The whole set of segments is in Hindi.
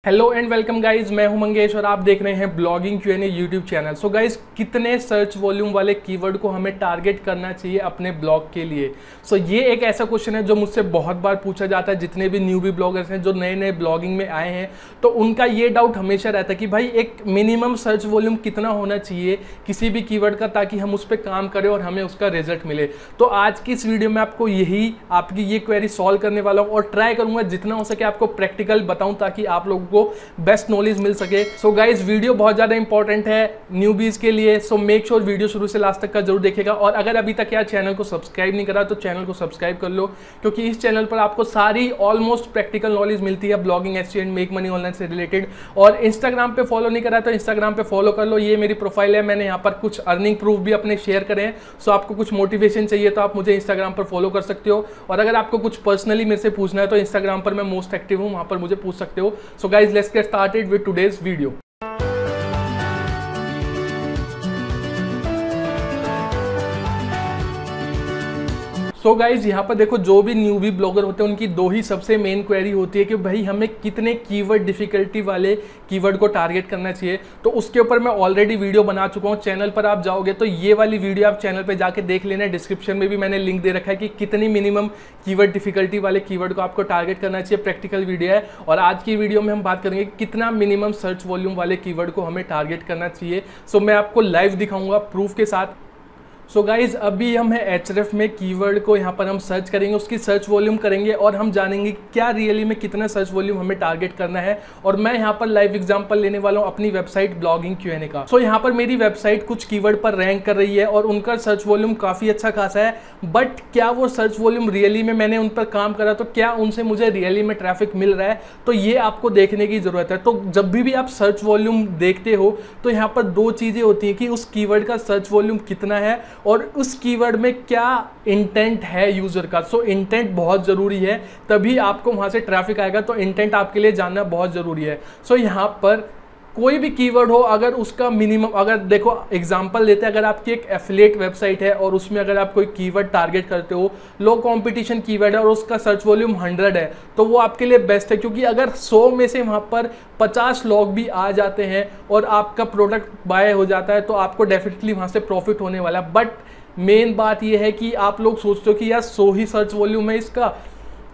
हेलो एंड वेलकम गाइज, मैं हूं मंगेश और आप देख रहे हैं blogging Q&A YouTube channel. So guys, कितने सर्च वॉल्यूम वाले कीवर्ड को हमें टारगेट करना चाहिए अपने ब्लॉग के लिए। सो ये एक ऐसा क्वेश्चन है जो मुझसे बहुत बार पूछा जाता है। जितने भी न्यूबी ब्लॉगर्स हैं जो नए नए ब्लॉगिंग में आए हैं, तो उनका ये डाउट हमेशा रहता है कि भाई एक मिनिमम सर्च वॉल्यूम कितना होना चाहिए किसी भी कीवर्ड का, ताकि हम उस पर काम करें और हमें उसका रिजल्ट मिले। तो आज की इस वीडियो में आपको आपकी ये क्वेरी सॉल्व करने वाला हूँ और ट्राई करूंगा जितना हो सके आपको प्रैक्टिकल बताऊं, ताकि आप लोगों को बेस्ट नॉलेज मिल सके। सो गाइज, वीडियो बहुत ज़्यादा इंपॉर्टेंट है न्यूबीज के लिए। सो मेक श्योर वीडियो शुरू से लास्ट तक का जरूर देखेगा। और अगर अभी तक यार चैनल को सब्सक्राइब नहीं करा तो चैनल को सब्सक्राइब कर लो, क्योंकि इस चैनल पर आपको सारी ऑलमोस्ट प्रैक्टिकल नॉलेज मिलती है blogging, SEO and make money online से रिलेटेड। और इंस्टाग्राम पे फॉलो नहीं करा तो इंस्टाग्राम पे फॉलो कर लो, ये मेरी प्रोफाइल है। मैंने यहाँ पर कुछ अर्निंग प्रूफ भी अपने शेयर करे हैं। सो आपको कुछ मोटिवेशन चाहिए तो आप मुझे इंस्टाग्राम पर फॉलो कर सकते हो। और अगर आपको कुछ पर्सनली मेरे से पूछना है तो इंस्टाग्राम पर मैं मोस्ट एक्टिव हूँ, वहाँ पर मुझे पूछ सकते हो। So guys, let's get started with today's video. So guys, यहाँ पर देखो, जो भी न्यूबी ब्लॉगर होते हैं उनकी दो ही सबसे मेन क्वेरी होती है कि भाई हमें कितने कीवर्ड डिफिकल्टी वाले कीवर्ड को टारगेट करना चाहिए। तो उसके ऊपर मैं ऑलरेडी वीडियो बना चुका हूँ। चैनल पर आप जाओगे तो ये वाली वीडियो आप चैनल पर जाके देख लेना। डिस्क्रिप्शन में भी मैंने लिंक दे रखा है कि कितनी मिनिमम कीवर्ड डिफिकल्टी वाले कीवर्ड को आपको टारगेट करना चाहिए। प्रैक्टिकल वीडियो है। और आज की वीडियो में हम बात करेंगे कितना मिनिमम सर्च वॉल्यूम वाले कीवर्ड को हमें टारगेट करना चाहिए। सो मैं आपको लाइव दिखाऊंगा प्रूफ के साथ। सो गाइज, अभी हम है एचरेफ में कीवर्ड को यहाँ पर हम सर्च करेंगे, उसकी सर्च वॉल्यूम करेंगे और हम जानेंगे क्या रियली में कितना सर्च वॉल्यूम हमें टारगेट करना है। और मैं यहाँ पर लाइव एग्जांपल लेने वाला हूँ अपनी वेबसाइट ब्लॉगिंग क्यूएनए का। सो यहाँ पर मेरी वेबसाइट कुछ कीवर्ड पर रैंक कर रही है और उनका सर्च वॉल्यूम काफ़ी अच्छा खासा है। बट क्या वो सर्च वॉल्यूम रियली में, मैंने उन पर काम करा तो क्या उनसे मुझे रियली में ट्रैफिक मिल रहा है, तो ये आपको देखने की ज़रूरत है। तो जब भी आप सर्च वॉल्यूम देखते हो तो यहाँ पर दो चीज़ें होती हैं कि उस कीवर्ड का सर्च वॉल्यूम कितना है और उस कीवर्ड में क्या इंटेंट है यूजर का। सो इंटेंट बहुत जरूरी है, तभी आपको वहां से ट्रैफिक आएगा। तो इंटेंट आपके लिए जानना बहुत जरूरी है। सो यहाँ पर कोई भी कीवर्ड हो, अगर उसका मिनिमम, अगर देखो एग्जांपल देते हैं, अगर आपकी एक एफिलिएट वेबसाइट है और उसमें अगर आप कोई कीवर्ड टारगेट करते हो, लो कंपटीशन कीवर्ड है और उसका सर्च वॉल्यूम 100 है, तो वो आपके लिए बेस्ट है। क्योंकि अगर 100 में से वहाँ पर 50 लोग भी आ जाते हैं और आपका प्रोडक्ट बाय हो जाता है, तो आपको डेफिनेटली वहाँ से प्रॉफिट होने वाला है। बट मेन बात यह है कि आप लोग सोचते हो कि यार 100 ही सर्च वॉल्यूम है, इसका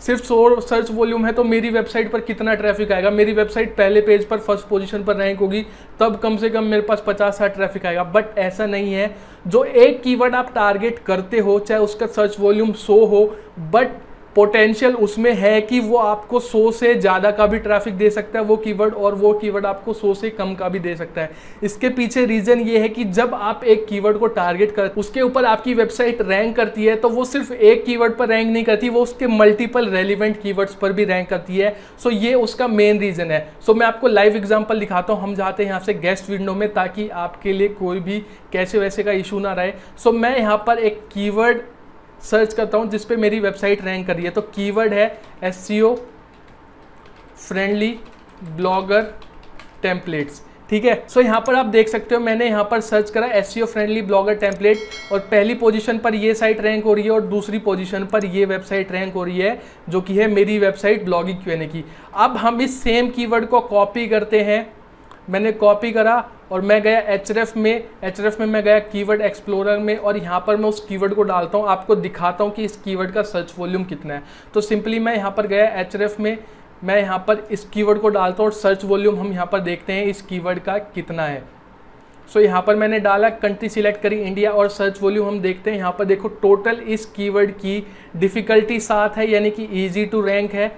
सिर्फ 100 सर्च वॉल्यूम है तो मेरी वेबसाइट पर कितना ट्रैफिक आएगा। मेरी वेबसाइट पहले पेज पर फर्स्ट पोजीशन पर रैंक होगी, तब कम से कम मेरे पास 50-60 ट्रैफिक आएगा। बट ऐसा नहीं है। जो एक कीवर्ड आप टारगेट करते हो, चाहे उसका सर्च वॉल्यूम 100 हो, बट पोटेंशियल उसमें है कि वो आपको 100 से ज़्यादा का भी ट्रैफिक दे सकता है वो कीवर्ड, और वो कीवर्ड आपको 100 से कम का भी दे सकता है। इसके पीछे रीज़न ये है कि जब आप एक कीवर्ड को टारगेट कर, उसके ऊपर आपकी वेबसाइट रैंक करती है, तो वो सिर्फ एक कीवर्ड पर रैंक नहीं करती, वो उसके मल्टीपल रेलिवेंट कीवर्ड्स पर भी रैंक करती है। सो ये उसका मेन रीज़न है। सो मैं आपको लाइव एग्जाम्पल दिखाता हूँ। हम जाते हैं यहाँ से गेस्ट विंडो में, ताकि आपके लिए कोई भी कैसे वैसे का इशू ना रहे। सो मैं यहाँ पर एक कीवर्ड सर्च करता हूं जिस पे मेरी वेबसाइट रैंक कर रही है। तो कीवर्ड है एसईओ फ्रेंडली ब्लॉगर टेम्पलेट्स। ठीक है। सो यहाँ पर आप देख सकते हो, मैंने यहाँ पर सर्च करा एसईओ फ्रेंडली ब्लॉगर टेम्पलेट, और पहली पोजीशन पर ये साइट रैंक हो रही है और दूसरी पोजीशन पर ये वेबसाइट रैंक हो रही है, जो कि है मेरी वेबसाइट ब्लॉगिंग क्यूएनए की। अब हम इस सेम कीवर्ड को कॉपी करते हैं। मैंने कॉपी करा और मैं गया एचरेफ में मैं गया कीवर्ड एक्सप्लोरर में, और यहाँ पर मैं उस कीवर्ड को डालता हूँ, आपको दिखाता हूँ कि इस कीवर्ड का सर्च वॉल्यूम कितना है। तो सिंपली मैं यहाँ पर गया एचरेफ में, मैं यहाँ पर इस कीवर्ड को डालता हूँ और सर्च वॉल्यूम हम यहाँ पर देखते हैं इस कीवर्ड का कितना है। सो यहाँ पर मैंने डाला, कंट्री सिलेक्ट करी इंडिया, और सर्च वॉल्यूम हम देखते हैं। यहाँ पर देखो, टोटल इस कीवर्ड की डिफ़िकल्टी 7 है, यानी कि ईजी टू रैंक है।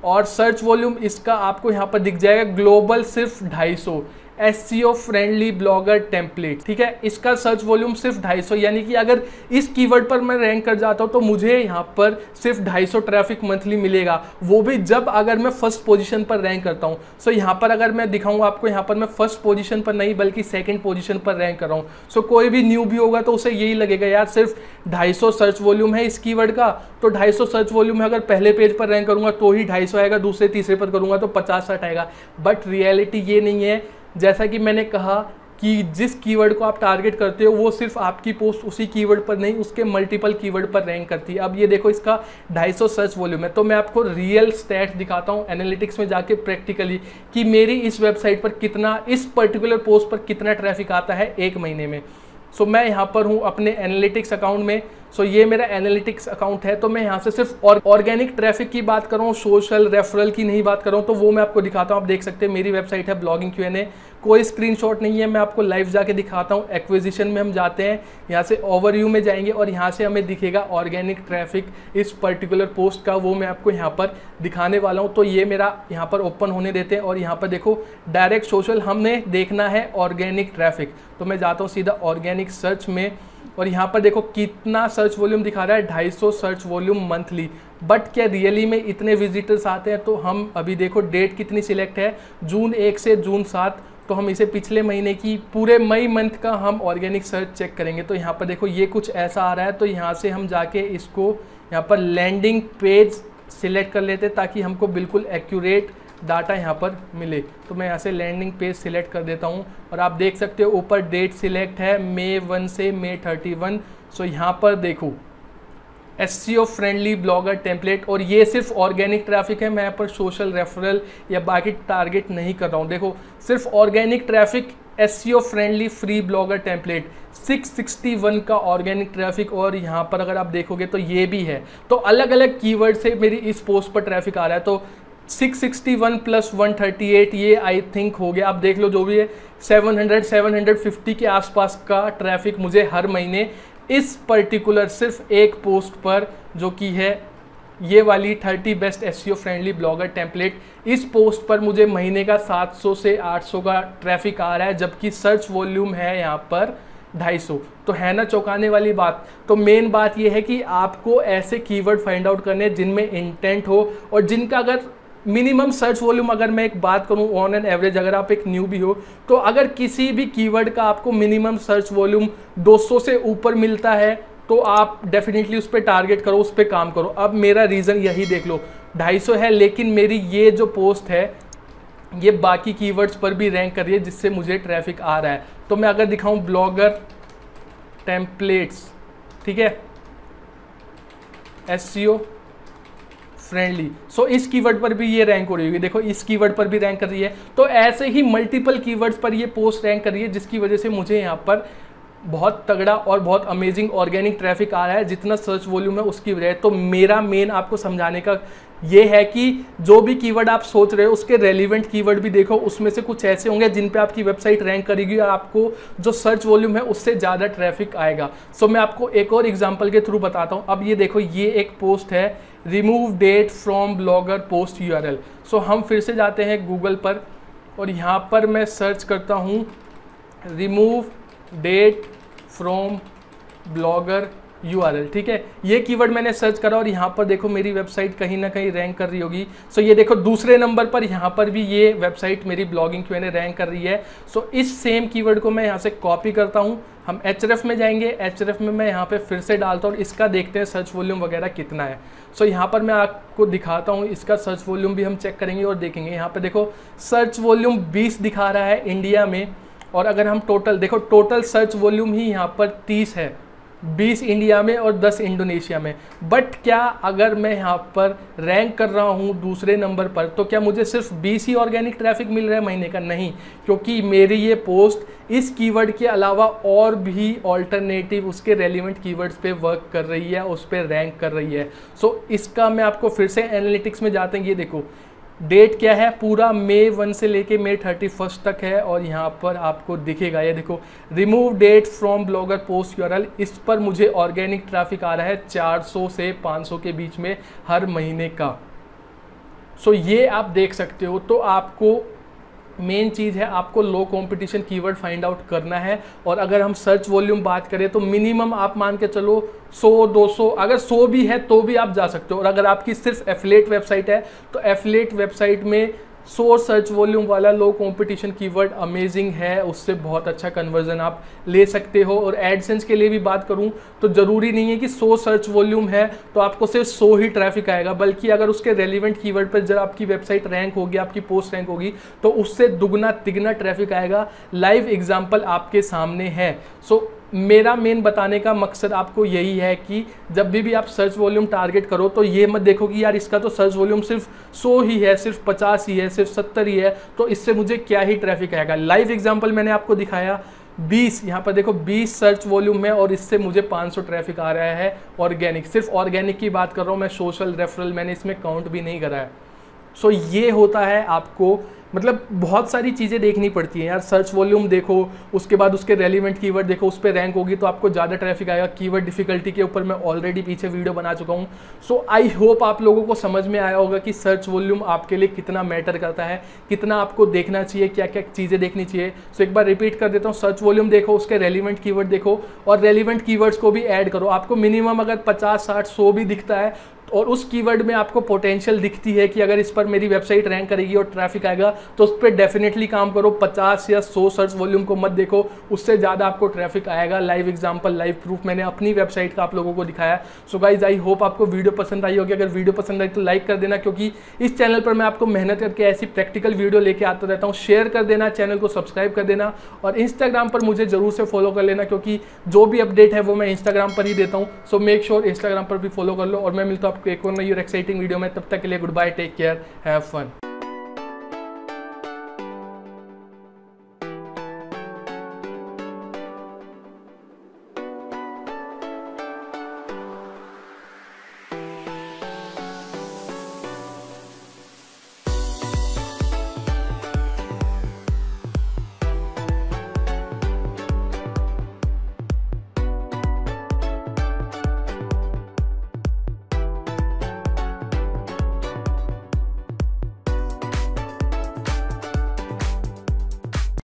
और सर्च वॉल्यूम इसका आपको यहाँ पर दिख जाएगा ग्लोबल सिर्फ 250, एसईओ फ्रेंडली ब्लॉगर टेम्पलेट। ठीक है, इसका सर्च वॉल्यूम सिर्फ 250, यानी कि अगर इस कीवर्ड पर मैं रैंक कर जाता हूं तो मुझे यहाँ पर सिर्फ 250 ट्रैफिक मंथली मिलेगा, वो भी जब अगर मैं फर्स्ट पोजीशन पर रैंक करता हूं। सो यहाँ पर अगर मैं दिखाऊंगा आपको, यहाँ पर मैं फर्स्ट पोजीशन पर नहीं बल्कि सेकंड पोजीशन पर रैंक कर रहा हूँ। सो कोई भी न्यू भी होगा तो उसे यही लगेगा, यार सिर्फ 250 सर्च वॉल्यूम है इस कीवर्ड का, तो 250 सर्च वॉल्यूम है, अगर पहले पेज पर रैंक करूंगा तो ही 250 आएगा, दूसरे तीसरे पर करूंगा तो 50-60 आएगा। बट रियलिटी ये नहीं है। जैसा कि मैंने कहा, कि जिस कीवर्ड को आप टारगेट करते हो वो सिर्फ आपकी पोस्ट उसी कीवर्ड पर नहीं, उसके मल्टीपल कीवर्ड पर रैंक करती है। अब ये देखो इसका 250 सर्च वॉल्यूम है, तो मैं आपको रियल स्टैट्स दिखाता हूँ एनालिटिक्स में जाके प्रैक्टिकली कि मेरी इस वेबसाइट पर कितना, इस पर्टिकुलर पोस्ट पर कितना ट्रैफिक आता है एक महीने में। सो मैं यहाँ पर हूँ अपने एनालिटिक्स अकाउंट में। सो ये मेरा एनालिटिक्स अकाउंट है, तो मैं यहाँ से सिर्फ ऑर्गेनिक ट्रैफिक की बात कर रहा हूँ, सोशल रेफरल की नहीं बात कर रहा हूँ, तो वो मैं आपको दिखाता हूँ। आप देख सकते हैं मेरी वेबसाइट है ब्लॉगिंग Q&A, कोई स्क्रीनशॉट नहीं है, मैं आपको लाइव जाके दिखाता हूँ। एक्विजिशन में हम जाते हैं, यहाँ से ओवरव्यू में जाएंगे और यहाँ से हमें दिखेगा ऑर्गेनिक ट्रैफिक इस पर्टिकुलर पोस्ट का, वो मैं आपको यहाँ पर दिखाने वाला हूँ। तो ये मेरा यहाँ पर ओपन होने देते हैं और यहाँ पर देखो डायरेक्ट सोशल हमने देखना है ऑर्गेनिक ट्रैफिक, तो मैं जाता हूँ सीधा ऑर्गेनिक सर्च में और यहाँ पर देखो कितना सर्च वॉल्यूम दिखा रहा है, 250 सर्च वॉल्यूम मंथली। बट क्या रियली में इतने विजिटर्स आते हैं? तो हम अभी देखो डेट कितनी सिलेक्ट है, जून 1 से जून 7, तो हम इसे पिछले महीने की पूरे मई मंथ का हम ऑर्गेनिक सर्च चेक करेंगे। तो यहाँ पर देखो ये कुछ ऐसा आ रहा है, तो यहाँ से हम जाके इसको यहाँ पर लैंडिंग पेज सिलेक्ट कर लेते हैं ताकि हमको बिल्कुल एक्यूरेट डाटा यहाँ पर मिले। तो मैं यहाँ से लैंडिंग पेज सिलेक्ट कर देता हूँ और आप देख सकते हो ऊपर डेट सिलेक्ट है मई 1 से मई 31। सो यहाँ पर देखो SEO फ्रेंडली ब्लॉगर टेम्पलेट, और ये सिर्फ ऑर्गेनिक ट्रैफिक है, मैं यहाँ पर सोशल रेफरल या बाकी टारगेट नहीं कर रहा हूँ। देखो सिर्फ organic traffic, SEO friendly free blogger template, 661 का ऑर्गेनिक ट्रैफिक, और यहाँ पर अगर आप देखोगे तो ये भी है। तो अलग अलग कीवर्ड से मेरी इस पोस्ट पर ट्रैफिक आ रहा है, तो 661 प्लस 138 ये आई थिंक हो गया। आप देख लो जो भी है 750 के आसपास का ट्रैफिक मुझे हर महीने इस पर्टिकुलर सिर्फ एक पोस्ट पर, जो कि है ये वाली 30 best SEO friendly blogger template, इस पोस्ट पर मुझे महीने का 700 से 800 का ट्रैफिक आ रहा है, जबकि सर्च वॉल्यूम है यहाँ पर 250। तो है ना चौंकाने वाली बात। तो मेन बात यह है कि आपको ऐसे कीवर्ड फाइंड आउट करने जिनमें इंटेंट हो और जिनका अगर मिनिमम सर्च वॉल्यूम, अगर मैं एक बात करूं ऑन एन एवरेज, अगर आप एक न्यूबी हो तो अगर किसी भी कीवर्ड का आपको मिनिमम सर्च वॉल्यूम 200 से ऊपर मिलता है तो आप डेफिनेटली उस पर टारगेट करो, उस पर काम करो। अब मेरा रीज़न यही देख लो, 250 है, लेकिन मेरी ये जो पोस्ट है ये बाकी कीवर्ड्स पर भी रैंक कर रही है जिससे मुझे ट्रैफिक आ रहा है। तो मैं अगर दिखाऊं ब्लॉगर टेम्पलेट्स, ठीक है, SEO फ्रेंडली, सो इस कीवर्ड पर भी ये रैंक हो रही है। देखो इस कीवर्ड पर भी रैंक कर रही है। तो ऐसे ही मल्टीपल कीवर्ड्स पर ये पोस्ट रैंक कर रही है, जिसकी वजह से मुझे यहाँ पर बहुत तगड़ा और बहुत अमेजिंग ऑर्गेनिक ट्रैफिक आ रहा है, जितना सर्च वॉल्यूम है उसकी वजह। तो मेरा मेन आपको समझाने का ये है कि जो भी कीवर्ड आप सोच रहे हो उसके रेलिवेंट कीवर्ड भी देखो, उसमें से कुछ ऐसे होंगे जिन पे आपकी वेबसाइट रैंक करेगी और आपको जो सर्च वॉल्यूम है उससे ज़्यादा ट्रैफिक आएगा। सो मैं आपको एक और एग्जांपल के थ्रू बताता हूँ। अब ये देखो ये एक पोस्ट है, remove date from Blogger post URL। So हम फिर से जाते हैं गूगल पर और यहाँ पर मैं सर्च करता हूँ remove date from Blogger URL, ठीक है। ये कीवर्ड मैंने सर्च करा और यहाँ पर देखो मेरी वेबसाइट कहीं ना कहीं रैंक कर रही होगी। सो ये देखो दूसरे नंबर पर यहाँ पर भी ये वेबसाइट मेरी ब्लॉगिंग Q&A रैंक कर रही है। सो इस सेम कीवर्ड को मैं यहाँ से कॉपी करता हूँ, हम href में जाएंगे, href में मैं यहाँ पे फिर से डालता हूँ और इसका देखते हैं सर्च वॉल्यूम वगैरह कितना है। सो यहाँ पर मैं आपको दिखाता हूँ, इसका सर्च वॉल्यूम भी हम चेक करेंगे और देखेंगे। यहाँ पे देखो सर्च वॉल्यूम 20 दिखा रहा है इंडिया में, और अगर हम टोटल देखो, टोटल सर्च वॉल्यूम ही यहाँ पर 30 है, 20 इंडिया में और 10 इंडोनेशिया में। बट क्या अगर मैं यहाँ पर रैंक कर रहा हूँ दूसरे नंबर पर, तो क्या मुझे सिर्फ 20 ही ऑर्गेनिक ट्रैफिक मिल रहा है महीने का? नहीं, क्योंकि मेरी ये पोस्ट इस कीवर्ड के अलावा और भी ऑल्टरनेटिव उसके रेलिवेंट कीवर्ड्स पे वर्क कर रही है, उस पर रैंक कर रही है। सो इसका मैं आपको फिर से एनालिटिक्स में जाते हैं। ये देखो डेट क्या है, पूरा मई 1 से लेके मई 31 तक है, और यहाँ पर आपको दिखेगा, ये देखो remove date from Blogger post URL। इस पर मुझे ऑर्गेनिक ट्रैफिक आ रहा है 400 से 500 के बीच में हर महीने का। सो ये आप देख सकते हो। तो आपको मेन चीज़ है, आपको लो कंपटीशन कीवर्ड फाइंड आउट करना है। और अगर हम सर्च वॉल्यूम बात करें तो मिनिमम आप मान के चलो 100-200, अगर 100 भी है तो भी आप जा सकते हो। और अगर आपकी सिर्फ एफिलिएट वेबसाइट है तो एफिलिएट वेबसाइट में 100 सर्च वॉल्यूम वाला लो कंपटीशन कीवर्ड अमेजिंग है, उससे बहुत अच्छा कन्वर्जन आप ले सकते हो। और एडसेंस के लिए भी बात करूं तो ज़रूरी नहीं है कि 100 सर्च वॉल्यूम है तो आपको सिर्फ 100 ही ट्रैफिक आएगा, बल्कि अगर उसके रेलिवेंट कीवर्ड पर जब आपकी वेबसाइट रैंक होगी, आपकी पोस्ट रैंक होगी, तो उससे दुगना तिगना ट्रैफिक आएगा। लाइव एग्जाम्पल आपके सामने है। सो मेरा मेन बताने का मकसद आपको यही है कि जब भी आप सर्च वॉल्यूम टारगेट करो तो ये मत देखो कि यार इसका तो सर्च वॉल्यूम सिर्फ 100 ही है, सिर्फ 50 ही है, सिर्फ 70 ही है, तो इससे मुझे क्या ही ट्रैफिक आएगा। लाइव एग्जांपल मैंने आपको दिखाया 20, यहाँ पर देखो 20 सर्च वॉल्यूम में और इससे मुझे 500 ट्रैफिक आ रहा है ऑर्गेनिक। सिर्फ ऑर्गेनिक की बात कर रहा हूँ मैं, सोशल रेफरल मैंने इसमें काउंट भी नहीं करा है। सो ये होता है, आपको मतलब बहुत सारी चीज़ें देखनी पड़ती हैं यार। सर्च वॉल्यूम देखो, उसके बाद उसके रेलिवेंट कीवर्ड देखो, उस पर रैंक होगी तो आपको ज़्यादा ट्रैफिक आएगा। कीवर्ड डिफिकल्टी के ऊपर मैं ऑलरेडी पीछे वीडियो बना चुका हूँ। सो आई होप आप लोगों को समझ में आया होगा कि सर्च वॉल्यूम आपके लिए कितना मैटर करता है, कितना आपको देखना चाहिए, क्या क्या चीज़ें देखनी चाहिए। सो एक बार रिपीट कर देता हूँ, सर्च वॉल्यूम देखो, उसके रेलिवेंट कीवर्ड देखो और रेलिवेंट कीवर्ड्स को भी ऐड करो। आपको मिनिमम अगर 50, 60, 100 भी दिखता है और उस कीवर्ड में आपको पोटेंशियल दिखती है कि अगर इस पर मेरी वेबसाइट रैंक करेगी और ट्रैफिक आएगा, तो उस पर डेफिनेटली काम करो। 50 या 100 सर्च वॉल्यूम को मत देखो, उससे ज़्यादा आपको ट्रैफिक आएगा। लाइव एग्जांपल, लाइव प्रूफ मैंने अपनी वेबसाइट का आप लोगों को दिखाया। सो गाइज आई होप आपको वीडियो पसंद आई होगी। अगर वीडियो पसंद आई तो लाइक कर देना, क्योंकि इस चैनल पर मैं आपको मेहनत करके ऐसी प्रैक्टिकल वीडियो लेके आता रहता हूँ। शेयर कर देना, चैनल को सब्सक्राइब कर देना और इंस्टाग्राम पर मुझे जरूर से फॉलो कर लेना, क्योंकि जो भी अपडेट है वो मैं इंस्टाग्राम पर ही देता हूँ। सो मेक श्योर इंस्टाग्राम पर भी फॉलो कर लो और मैं मिलता हूँ आपको एक और नई एक्साइटिंग वीडियो में। तब तक के लिए goodbye, take care, have fun.